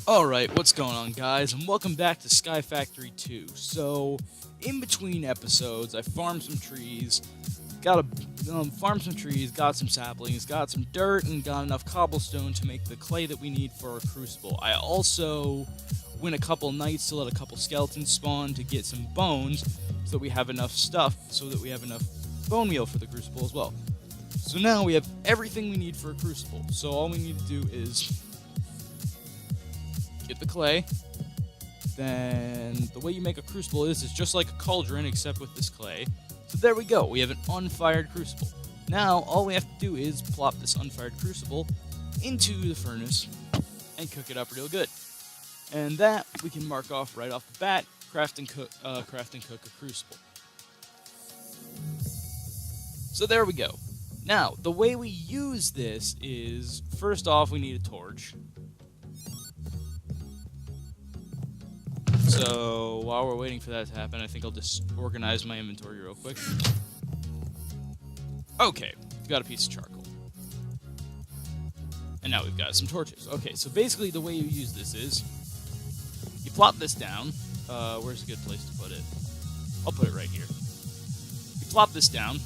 Alright, what's going on, guys, and welcome back to Sky Factory 2. So, in between episodes, I farmed some trees, got some saplings, got some dirt, and got enough cobblestone to make the clay that we need for our crucible. I also went a couple nights to let a couple skeletons spawn to get some bones, so that we have enough bone meal for the crucible as well. So now we have everything we need for a crucible, so all we need to do is get the clay. Then the way you make a crucible is just like a cauldron except with this clay. So there we go, we have an unfired crucible. Now all we have to do is plop this unfired crucible into the furnace and cook it up real good. And that we can mark off right off the bat, craft and cook a crucible. So there we go. Now the way we use this is, first off, we need a torch. So, while we're waiting for that to happen, I think I'll just organize my inventory real quick. Okay, we've got a piece of charcoal. And now we've got some torches. Okay, so basically the way you use this is, you plop this down. Where's a good place to put it? I'll put it right here. You plop this down.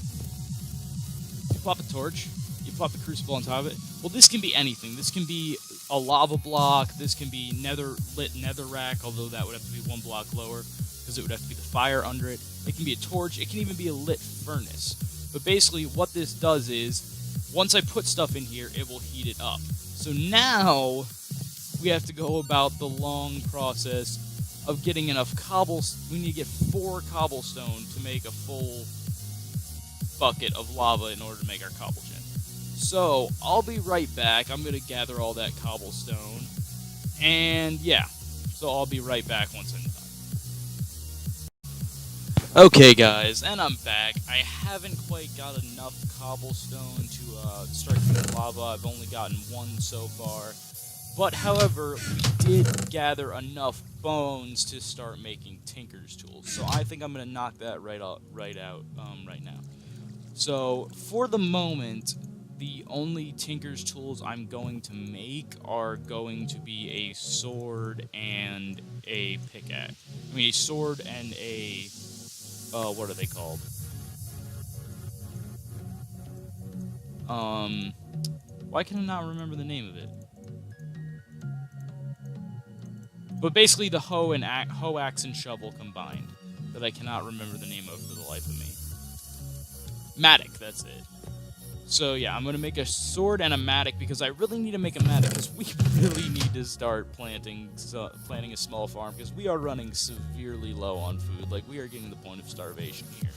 You plop a torch. You plop the crucible on top of it. Well, this can be anything. This can be a lava block. This can be lit netherrack, although that would have to be one block lower because it would have to be the fire under it. It can be a torch. It can even be a lit furnace. But basically what this does is, once I put stuff in here, it will heat it up. So now we have to go about the long process of getting enough cobblestone. We need to get 4 cobblestone to make a full bucket of lava in order to make our cobble gen. So, I'll be right back. I'm going to gather all that cobblestone. And, yeah. So, I'll be right back once I'm done. Okay, guys. And I'm back. I haven't quite got enough cobblestone to start getting lava. I've only gotten 1 so far. But, however, we did gather enough bones to start making tinker's tools. So, I think I'm going to knock that right out right now. So, for the moment, the only tinker's tools I'm going to make are going to be a sword and a pickaxe. I mean, a sword and a... what are they called? Why can I not remember the name of it? But basically the hoe, axe, and shovel combined. That I cannot remember the name of for the life of me. Mattock, that's it. So yeah, I'm going to make a sword and a mattock because I really need to make a mattock because we really need to start planting a small farm because we are running severely low on food. Like, we are getting to the point of starvation here.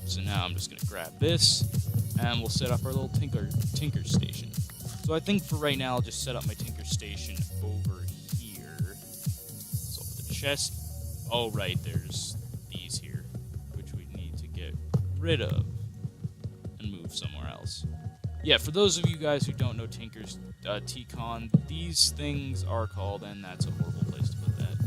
So now I'm just going to grab this and we'll set up our little tinker station. So I think for right now I'll just set up my tinker station over here. So I'll put the chest. Oh, right, there's these here, which we need to get rid of and move somewhere else. Yeah, for those of you guys who don't know Tinker's T-Con, these things are called, and that's a horrible place to put that.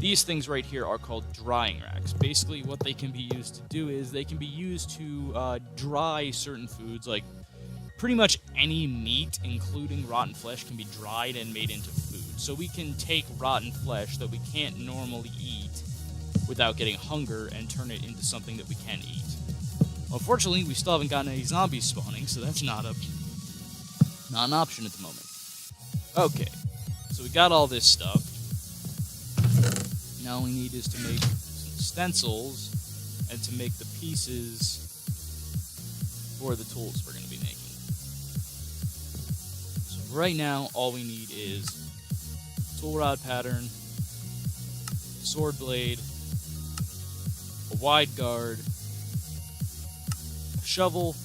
These things right here are called drying racks. Basically, what they can be used to do is they can be used to dry certain foods, like pretty much any meat, including rotten flesh, can be dried and made into food. So we can take rotten flesh that we can't normally eat without getting hunger and turn it into something that we can eat. Unfortunately, we still haven't gotten any zombies spawning, so that's not an option at the moment. Okay, so we got all this stuff. Now all we need is to make some stencils and to make the pieces for the tools we're going to be making. So right now, all we need is tool rod pattern, sword blade, a wide guard, a shovel,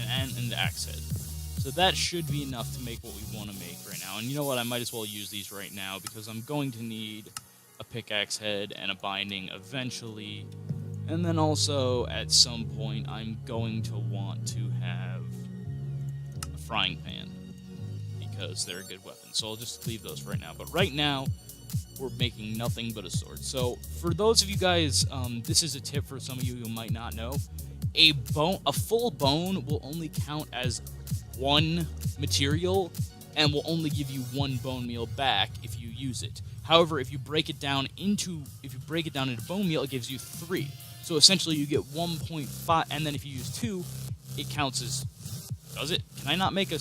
and the axe head. So that should be enough to make what we want to make right now. And you know what? I might as well use these right now because I'm going to need a pickaxe head and a binding eventually. And then also, at some point, I'm going to want to have a frying pan because they're a good weapon. So I'll just leave those for right now. But right now, we're making nothing but a sword. So for those of you guys, this is a tip for some of you who might not know. a full bone will only count as one material and will only give you one bone meal back if you use it. However, if you break it down into bone meal, it gives you 3. So essentially you get 1.5, and then if you use 2, it counts as... Does it? Can I not make a...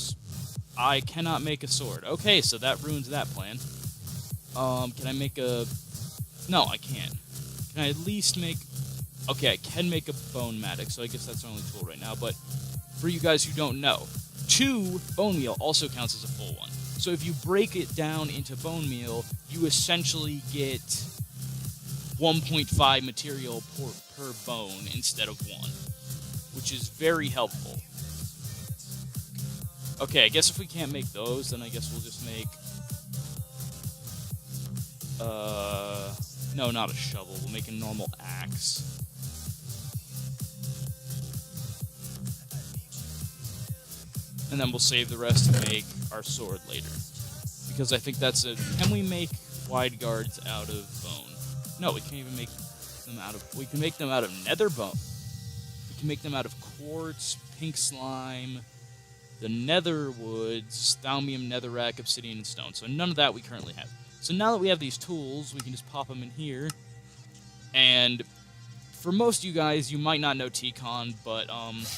I cannot make a sword. Okay, so that ruins that plan. Can I make a... No, I can't. Can I at least make... Okay, I can make a bone matic, so I guess that's the only tool right now, but for you guys who don't know, 2 bone meal also counts as a full one. So if you break it down into bone meal, you essentially get 1.5 material per bone instead of 1, which is very helpful. Okay, I guess if we can't make those, then I guess we'll just make... No, not a shovel. We'll make a normal axe. And then we'll save the rest to make our sword later. Because I think that's a... Can we make wide guards out of bone? No, we can't even make them out of... We can make them out of nether bone. We can make them out of quartz, pink slime, the nether woods, thaumium, netherrack, obsidian, and stone. So none of that we currently have. So now that we have these tools, we can just pop them in here. And for most of you guys, you might not know TCon, but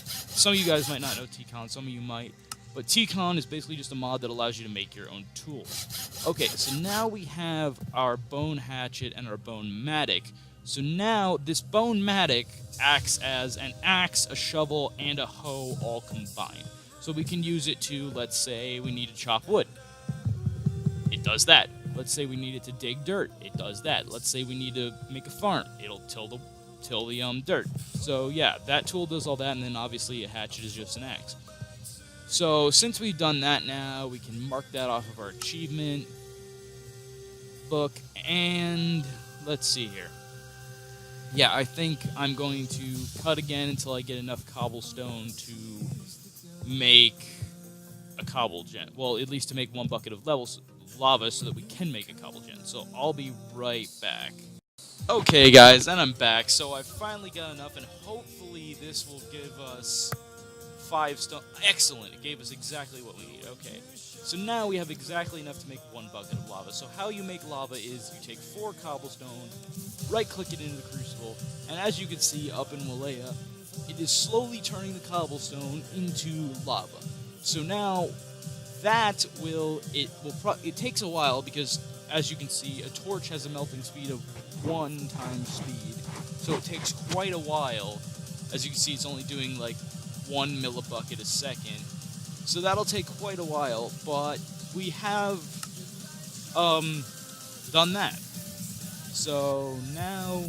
some of you guys might not know TCon, some of you might. But TCon is basically just a mod that allows you to make your own tools. Okay, so now we have our bone hatchet and our bone matic. So now this bone matic acts as an axe, a shovel, and a hoe all combined. So we can use it to, let's say, we need to chop wood. It does that. Let's say we need it to dig dirt. It does that. Let's say we need to make a farm. It'll till the dirt. So yeah, that tool does all that, and then obviously a hatchet is just an axe. So since we've done that now, we can mark that off of our achievement book, and let's see here. Yeah, I think I'm going to cut again until I get enough cobblestone to make a cobble gen. Well, at least to make 1 bucket of lava so that we can make a cobble gen. So I'll be right back. Okay, guys, and I'm back. So I finally got enough, and hopefully this will give us 5 stone. Excellent, it gave us exactly what we need. Okay, so now we have exactly enough to make 1 bucket of lava. So how you make lava is you take 4 cobblestone, right-click it into the crucible, and as you can see up in Walea, it is slowly turning the cobblestone into lava. So now that it takes a while because, as you can see, a torch has a melting speed of 1 times speed. So it takes quite a while. As you can see, it's only doing like 1 millibucket a second. So that'll take quite a while, but we have done that. So now,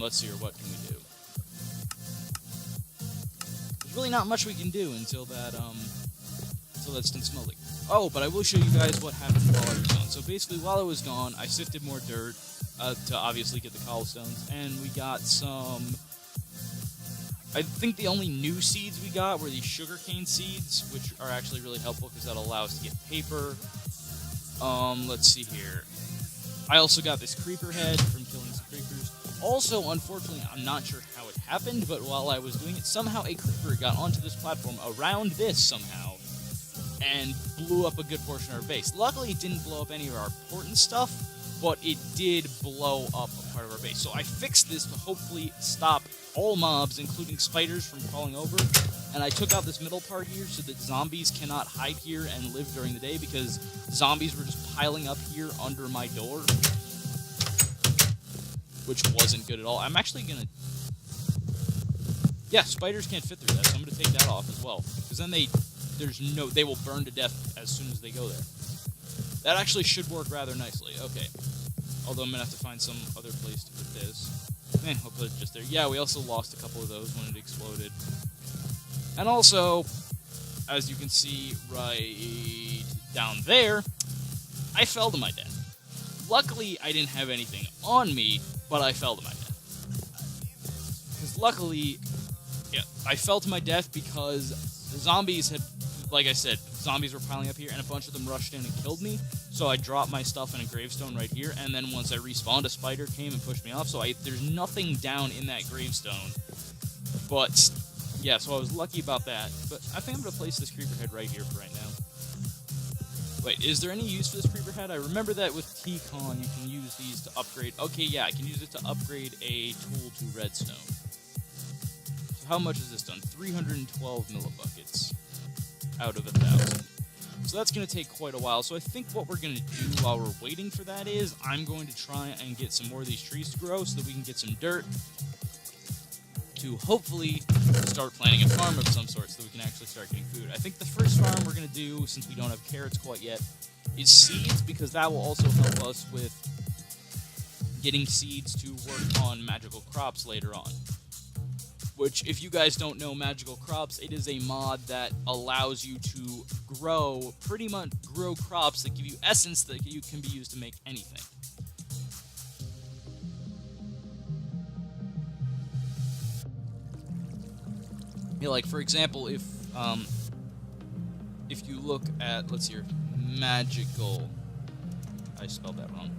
let's see here, what can we do? There's really not much we can do until that's done smelting. Oh, but I will show you guys what happened while I was gone. So basically, while I was gone, I sifted more dirt to obviously get the cobblestones, and we got some... I think the only new seeds we got were these sugarcane seeds, which are actually really helpful because that'll allow us to get paper. Let's see here. I also got this creeper head from killing some creepers. Also, unfortunately, I'm not sure how it happened, but while I was doing it, somehow a creeper got onto this platform around this somehow and blew up a good portion of our base. Luckily, it didn't blow up any of our important stuff, but it did blow up a part of our base. So I fixed this to hopefully stop all mobs, including spiders, from crawling over. And I took out this middle part here so that zombies cannot hide here and live during the day, because zombies were just piling up here under my door, which wasn't good at all. I'm actually gonna... Yeah, spiders can't fit through that, so I'm gonna take that off as well, because then they will burn to death as soon as they go there. That actually should work rather nicely. Okay. Although I'm going to have to find some other place to put this. I'll put it just there. Yeah, we also lost a couple of those when it exploded. And also, as you can see right down there, I fell to my death. Luckily, I didn't have anything on me, but I fell to my death. Because luckily, yeah, I fell to my death because the zombies had... Like I said, zombies were piling up here, and a bunch of them rushed in and killed me, so I dropped my stuff in a gravestone right here, and then once I respawned, a spider came and pushed me off, so there's nothing down in that gravestone But yeah, so I was lucky about that. But I think I'm gonna place this creeper head right here for right now. Wait, is there any use for this creeper head? I remember that with T-Con you can use these to upgrade. Okay, yeah, I can use it to upgrade a tool to redstone. So how much is this done? 312 millibuckets out of 1,000. So that's going to take quite a while. So I think what we're going to do while we're waiting for that is I'm going to try and get some more of these trees to grow so that we can get some dirt to hopefully start planting a farm of some sort so that we can actually start getting food. I think the first farm we're going to do, since we don't have carrots quite yet, is seeds, because that will also help us with getting seeds to work on magical crops later on. Which, if you guys don't know Magical Crops, it is a mod that allows you to grow, pretty much grow crops that give you essence that you can be used to make anything. Yeah, like for example, if you look at, let's see here, magical, I spelled that wrong.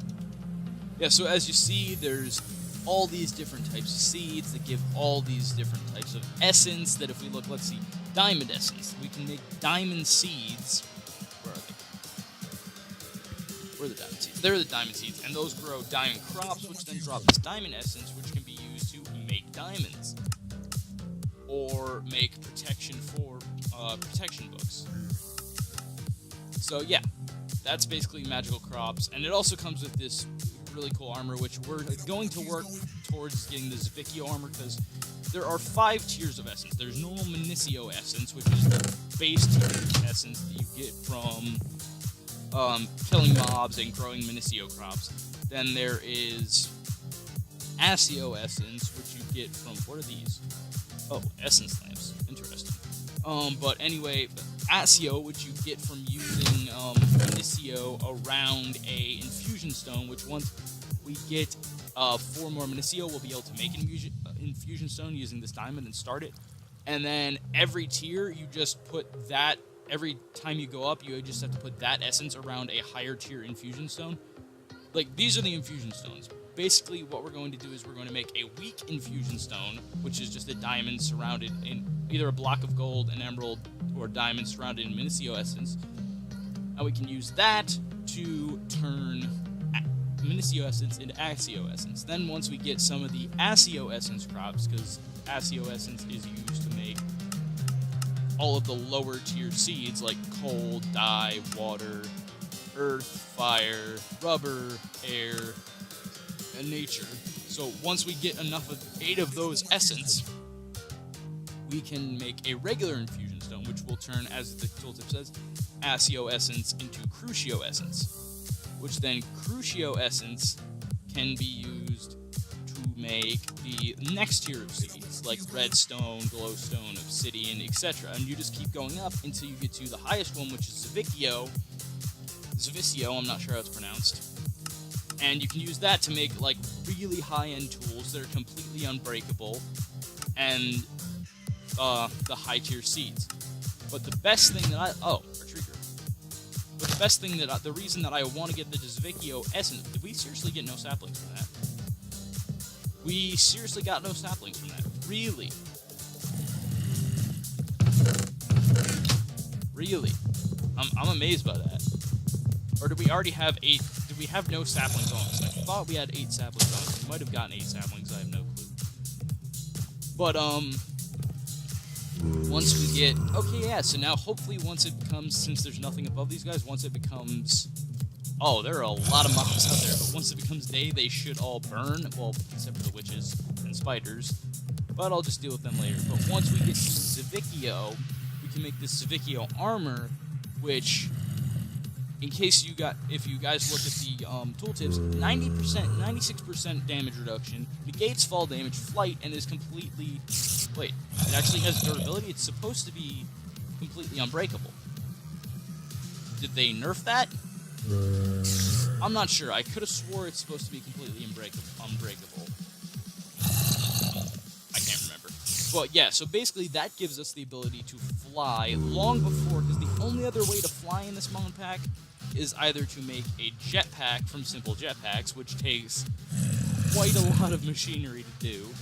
Yeah, so as you see, there's all these different types of seeds that give all these different types of essence that if we look, let's see, diamond essence. We can make diamond seeds. Where are they? Where are the diamond seeds? They're the diamond seeds, and those grow diamond crops, which then drop this diamond essence, which can be used to make diamonds. Or make protection for protection books. So yeah, that's basically Magical Crops, and it also comes with this really cool armor, which we're going to work towards getting the Zvicchio armor, because there are 5 tiers of essence. There's normal Minicio essence, which is the base tier essence that you get from killing mobs and growing Minicio crops. Then there is Asio essence, which you get from, what are these? Oh, essence lamps. Interesting. But anyway, Asio, which you get from using Minicio around a infusion stone, which once we get 4 more Minicio, we'll be able to make an infusion stone using this diamond and start it. And then every tier, you just put that, every time you go up, you just have to put that essence around a higher tier infusion stone. Like, these are the infusion stones. Basically, what we're going to do is we're going to make a weak infusion stone, which is just a diamond surrounded in either a block of gold, an emerald, or diamond surrounded in Minicio essence. And we can use that to turn Minicio essence into Asio essence. Then once we get some of the Asio essence crops, because Asio essence is used to make all of the lower tier seeds like coal, dye, water, earth, fire, rubber, air, and nature. So once we get enough of 8 of those essence, we can make a regular infusion stone, which will turn, as the tooltip says, Asio essence into Crucio essence, which then Crucio essence can be used to make the next tier of seeds, like redstone, glowstone, obsidian, etc. And you just keep going up until you get to the highest one, which is Zvicchio, I'm not sure how it's pronounced. And you can use that to make, like, really high-end tools that are completely unbreakable, and the high-tier seeds. But the best thing that But the best thing that the reason that I want to get the Zvicchio essence, did we seriously get no saplings from that? We seriously got no saplings from that. Really? Really? I'm amazed by that. Or did we already have 8? Did we have no saplings on us? I thought we had 8 saplings on us. We might have gotten 8 saplings. I have no clue. But once we get, okay, yeah. So now hopefully once it becomes, since there's nothing above these guys, once it becomes, oh, there are a lot of mobs out there. But once it becomes day, they should all burn. Well, except for the witches and spiders. But I'll just deal with them later. But once we get to Zvicchio, we can make this Zvicchio armor, which, in case if you guys look at the tooltips, 90%, 96% damage reduction, negates fall damage, flight, and is completely, wait, it actually has durability. It's supposed to be completely unbreakable. Did they nerf that? I'm not sure. I could have swore it's supposed to be completely unbreakable. I can't remember. But yeah, so basically that gives us the ability to fly long before, because the only other way to fly in this mod pack is either to make a jetpack from simple jetpacks, which takes quite a lot of machinery to do,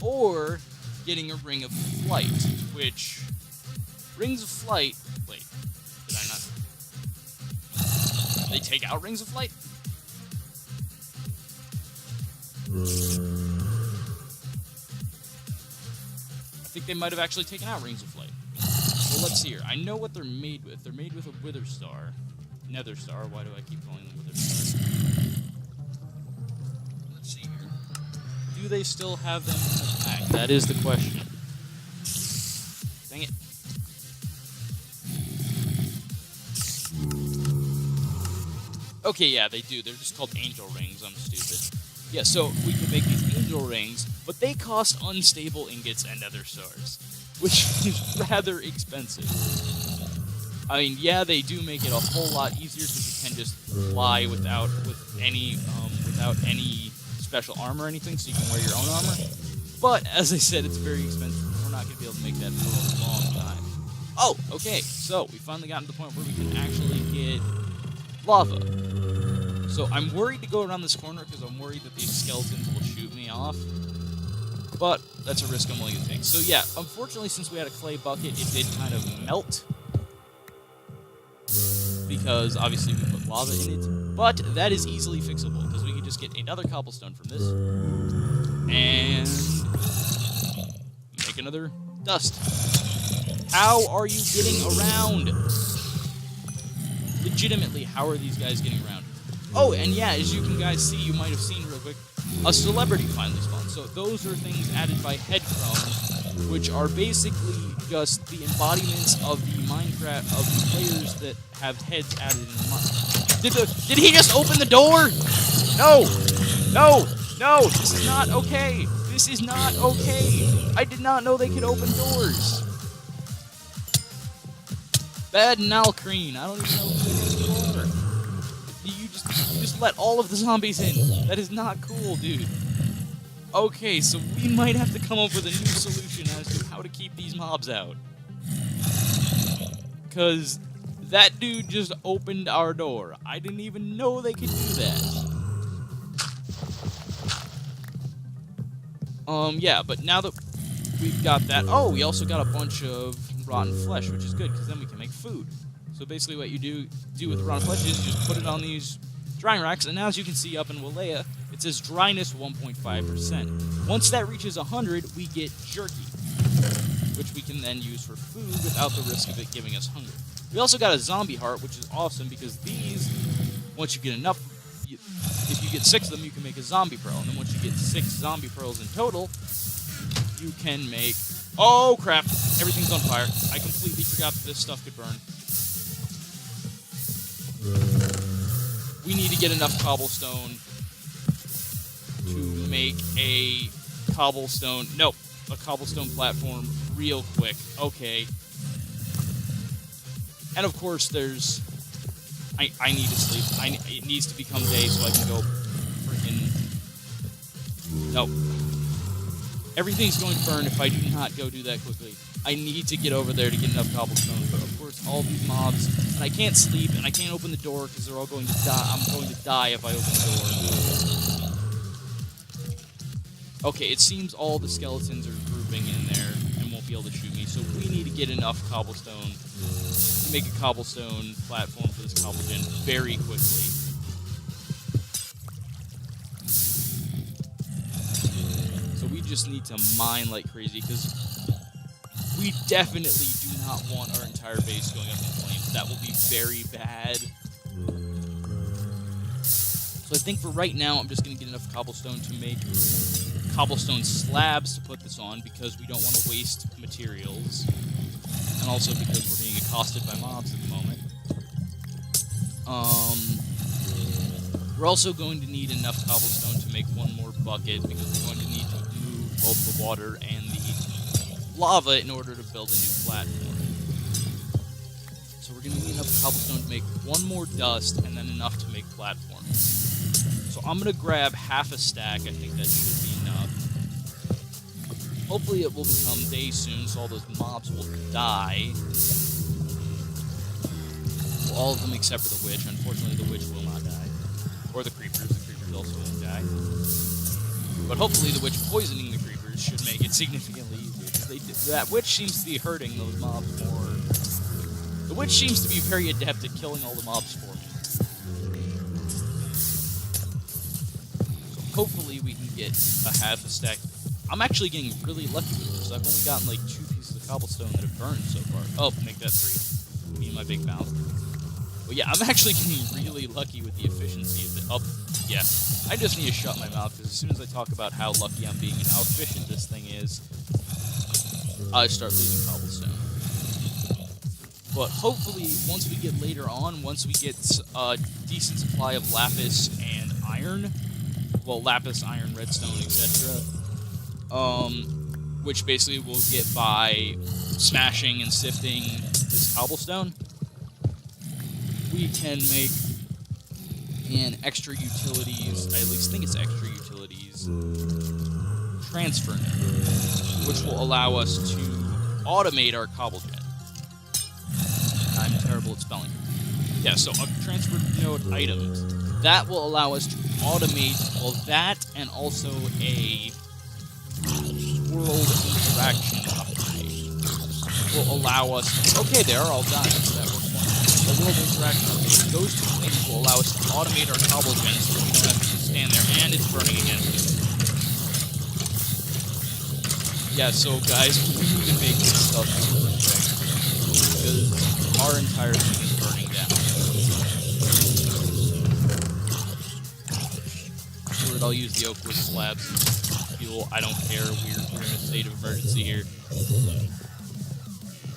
or getting a Ring of Flight, which... Rings of Flight... Wait, did I not... Did they take out Rings of Flight? I think they might have actually taken out Rings of Flight. Well, let's see here. I know what they're made with. They're made with a Wither Star. Nether Star. Why do I keep calling them Wither Stars? Let's see here. Do they still have them in the pack? That is the question. Dang it. Okay, yeah, they do. They're just called Angel Rings. I'm stupid. Yeah, so we can make these Angel Rings, but they cost unstable ingots and Nether Stars, which is rather expensive. I mean, yeah, they do make it a whole lot easier because you can just fly without any special armor or anything, so you can wear your own armor. But as I said, it's very expensive. We're not going to be able to make that for a long time. Oh, okay. So we finally gotten to the point where we can actually get lava. So I'm worried to go around this corner because I'm worried that these skeletons will shoot me off. But that's a risk I'm willing to take. So yeah, unfortunately, since we had a clay bucket, it did kind of melt. Because obviously we put lava in it. But that is easily fixable because we can just get another cobblestone from this. And make another dust. How are you getting around? Legitimately, how are these guys getting around? Oh, and yeah, as you can guys see, you might have seen real quick, a celebrity finally spawned. So those are things added by head crumbs, which are basically just the embodiments of the Minecraft, of the players that have heads added in the Minecraft. Did he just open the door? No! No! No! This is not okay! This is not okay! I did not know they could open doors! Bad Nalcreen. I don't even know who they are. You just let all of the zombies in. That is not cool, dude. Okay, so we might have to come up with a new solution as to how to keep these mobs out. Because that dude just opened our door. I didn't even know they could do that. Yeah, but now that we've got that... Oh, we also got a bunch of rotten flesh, which is good, because then we can make food. So basically what you do with rotten flesh is you just put it on these drying racks, and now as you can see up in Walea, it says dryness 1.5%. Once that reaches 100, we get jerky, which we can then use for food without the risk of it giving us hunger. We also got a zombie heart, which is awesome, because these, once you get enough, if you get 6 of them, you can make a zombie pearl, and then once you get 6 zombie pearls in total, you can make... Oh, crap. Everything's on fire. I completely forgot that this stuff could burn. We need to get enough cobblestone to make a cobblestone... Nope. A cobblestone platform real quick. Okay. And of course, there's... I need to sleep. It needs to become day so I can go freaking... Nope. Everything's going to burn if I do not go do that quickly. I need to get over there to get enough cobblestone, but of course all these mobs, and I can't sleep, and I can't open the door because they're all going to die. I'm going to die if I open the door. Okay, it seems all the skeletons are grouping in there and won't be able to shoot me, so we need to get enough cobblestone to make a cobblestone platform for this cobble gen very quickly. We just need to mine like crazy, because we definitely do not want our entire base going up in flames. That will be very bad. So I think for right now, I'm just going to get enough cobblestone to make cobblestone slabs to put this on, because we don't want to waste materials. And also because we're being accosted by mobs at the moment. We're also going to need enough cobblestone to make one more bucket, because we're going to need to both the water and the lava in order to build a new platform. So we're going to need enough cobblestone to make one more dust, and then enough to make platforms. So I'm going to grab half a stack. I think that should be enough. Hopefully it will become day soon, so all those mobs will die. Well, all of them except for the witch. Unfortunately, the witch will not die. Or the creepers. The creepers also won't die. But hopefully the witch poisoning the creepers should make it significantly easier. Because that witch seems to be hurting those mobs more. The witch seems to be very adept at killing all the mobs for me. So hopefully we can get a half a stack. I'm actually getting really lucky with this. I've only gotten like 2 pieces of cobblestone that have burned so far. Oh, make that 3. Me and my big mouth. But yeah, I'm actually getting really lucky with the efficiency of it. Oh, yeah. I just need to shut my mouth, because as soon as I talk about how lucky I'm being and how efficient this thing is, I start losing cobblestone. But hopefully, once we get later on, once we get a decent supply of lapis and iron, well, lapis, iron, redstone, etc., which basically we'll get by smashing and sifting this cobblestone, we can make an extra utilities, I at least think it's extra utilities, transfer node, which will allow us to automate our cobble gen. I'm terrible at spelling. Yeah, so a transfer node items. That will allow us to automate, well, that and also a world interaction upgrade will allow us. Okay, they are all done. So that works fine. The world interaction upgrade. Those 2 things will allow us to automate our cobble gen so we don't have to stand there, and it's burning again. Yeah, so guys, we need to make this stuff perfect because our entire thing is burning down. Screw it, I'll use the oak wood slabs as fuel. I don't care. We're in a state of emergency here.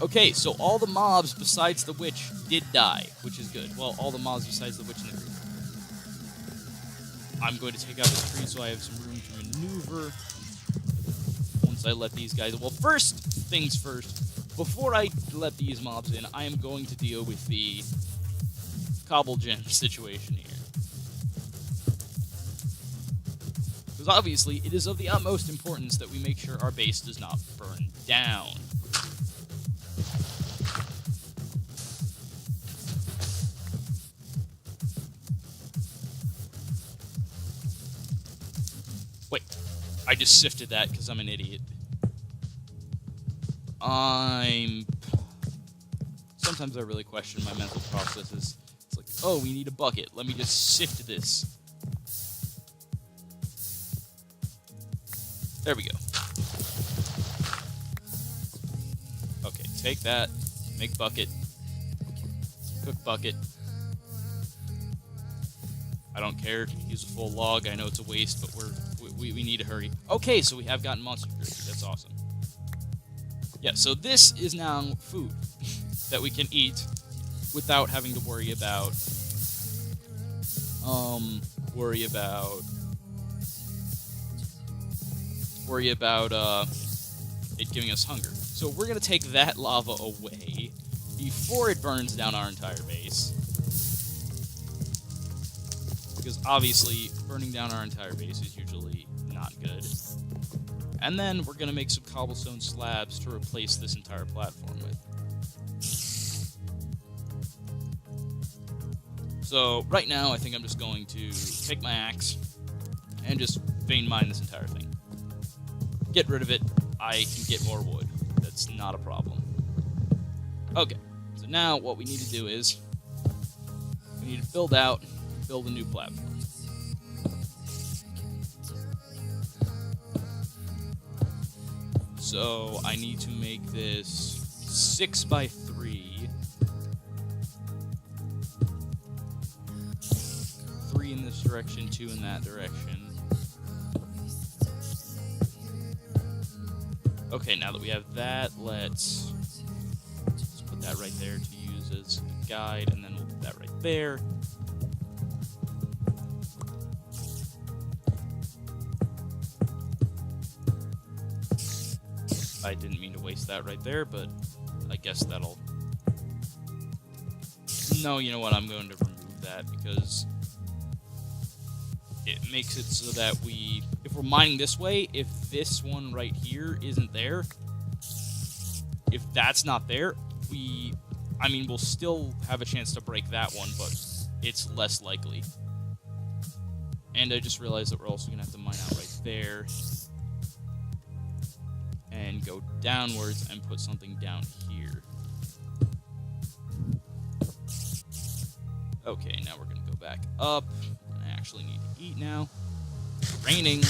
Okay, so all the mobs besides the witch did die, which is good. Well, all the mobs besides the witch and the creeper. I'm going to take out this tree so I have some room to maneuver. Once I let these guys... Well, first things first. Before I let these mobs in, I am going to deal with the cobble gem situation here. Because obviously, it is of the utmost importance that we make sure our base does not burn down. Wait, I just sifted that because I'm an idiot. Sometimes I really question my mental processes. It's like, oh, we need a bucket. Let me just sift this. There we go. Okay, take that. Make bucket. Cook bucket. I don't care. Use a full log. I know it's a waste, but we need to hurry. Okay, so we have gotten monster fury. That's awesome. Yeah, so this is now food that we can eat without having to worry about it giving us hunger. So we're gonna take that lava away before it burns down our entire base. Because obviously, burning down our entire base is usually not good. And then we're going to make some cobblestone slabs to replace this entire platform with. So, right now, I think I'm just going to take my axe and just vein mine this entire thing. Get rid of it. I can get more wood. That's not a problem. Okay, so now what we need to do is we need to build a new platform. So I need to make this 6x3. 3 in this direction, 2 in that direction. Okay, now that we have that, let's put that right there to use as a guide, and then we'll put that right there. I didn't mean to waste that right there, but I guess that'll... No, you know what? I'm going to remove that because it makes it so that if we're mining this way, if this one right here isn't there, if that's not there, we'll still have a chance to break that one, but it's less likely. And I just realized that we're also going to have to mine out right there. and go downwards and put something down here. Okay, now we're going to go back up. I actually need to eat now. It's raining.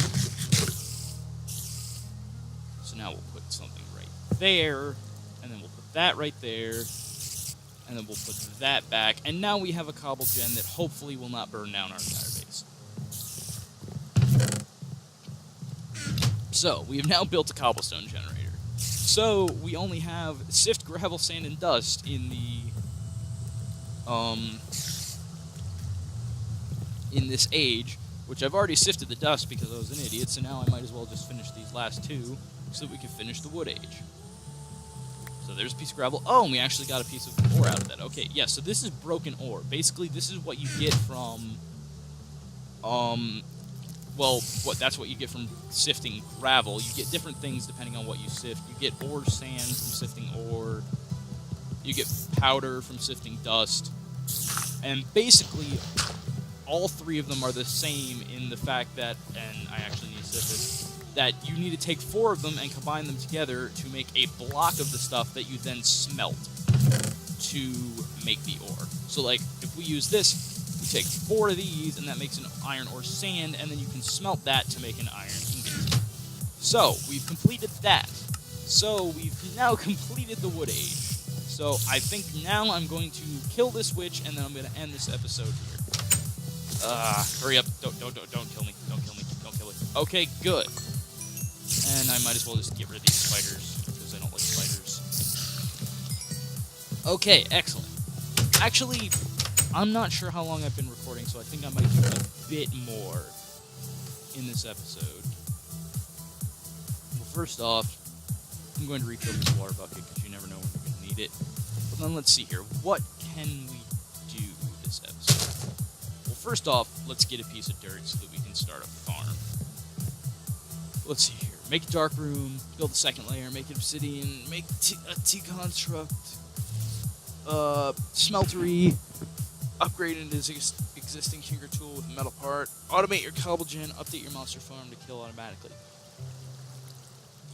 So now we'll put something right there, and then we'll put that right there, and then we'll put that back, and now we have a cobble gen that hopefully will not burn down our entire base. So, we have now built a cobblestone generator. So, we only have sift, gravel, sand, and dust in this age, which I've already sifted the dust because I was an idiot, so now I might as well just finish these last two so that we can finish the wood age. So there's a piece of gravel. Oh, and we actually got a piece of ore out of that. Okay, yeah, so this is broken ore. Basically, this is what you get from, that's what you get from sifting gravel. You get different things depending on what you sift. You get ore sand from sifting ore. You get powder from sifting dust. And basically, all three of them are the same in the fact that, and I actually need to sift this, that you need to take 4 of them and combine them together to make a block of the stuff that you then smelt to make the ore. So, like, if we use this, we take 4 of these, and that makes an iron ore sand, and then you can smelt that to make an iron ingot. So, we've completed that. So, we've now completed the wood age. So, I think now I'm going to kill this witch, and then I'm going to end this episode here. Hurry up. Don't kill me. Don't kill me. Don't kill it. Okay, good. And I might as well just get rid of these spiders, because I don't like spiders. Okay, excellent. Actually, I'm not sure how long I've been recording, so I think I might do a bit more in this episode. Well, first off, I'm going to refill this water bucket, because you never know when you're going to need it. But then let's see here. What can we do this episode? Well, first off, let's get a piece of dirt so that we can start a farm. Let's see here. Make a dark room, build a second layer, make it obsidian, make a T-construct, smeltery, upgrade into existing tinker tool with a metal part, automate your cobble gen, update your monster farm to kill automatically.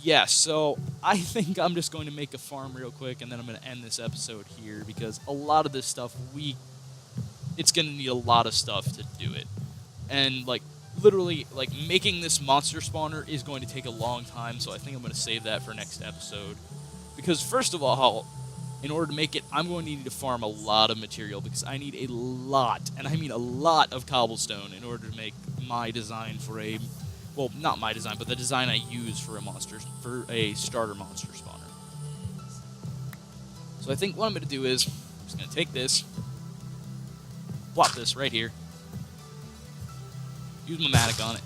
Yeah, so I think I'm just going to make a farm real quick, and then I'm going to end this episode here, because a lot of this stuff, it's going to need a lot of stuff to do it. And, like, literally, like, making this monster spawner is going to take a long time, so I think I'm going to save that for next episode. Because, first of all, in order to make it, I'm going to need to farm a lot of material, because I need a lot, and I mean a lot of cobblestone in order to make my design for a, well, not my design, but the design I use for a starter monster spawner. So I think what I'm going to do is, I'm just going to take this, plop this right here, use my matic on it,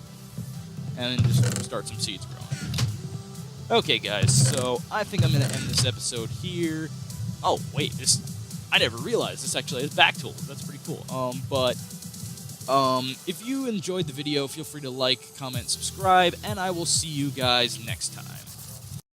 and then just start some seeds growing. Okay, guys, so I think I'm going to end this episode here. Oh, wait, I never realized this actually has back tools. That's pretty cool. If you enjoyed the video, feel free to like, comment, subscribe, and I will see you guys next time.